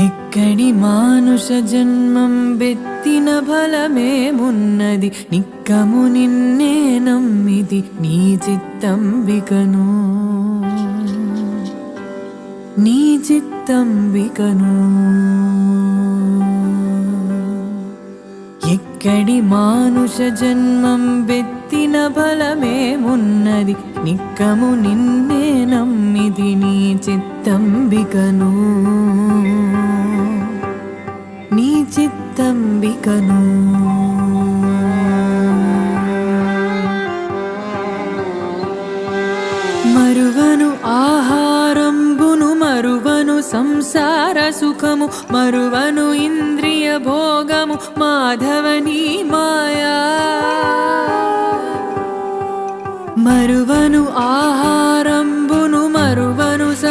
ఎక్కడి మానుష జన్మం బెత్తిన ఫలమేమున్నది నిక్కము నిన్నే నమ్మిది నీ చిత్తంబికను నీ చిత్తంబికను ఎక్కడి మానుష జన్మం బెత్తిన ఫలమేమున్నది నిక్కము నిన్నే నమ్మిది నీ చిత్తంబికను నీ చిత్తంబికను మరువను ఆహారంబును మరువను సంసార సుఖము మరువను ఇంద్రియ భోగము మాధవని మాయా మరువను ఆహారంబును మరువను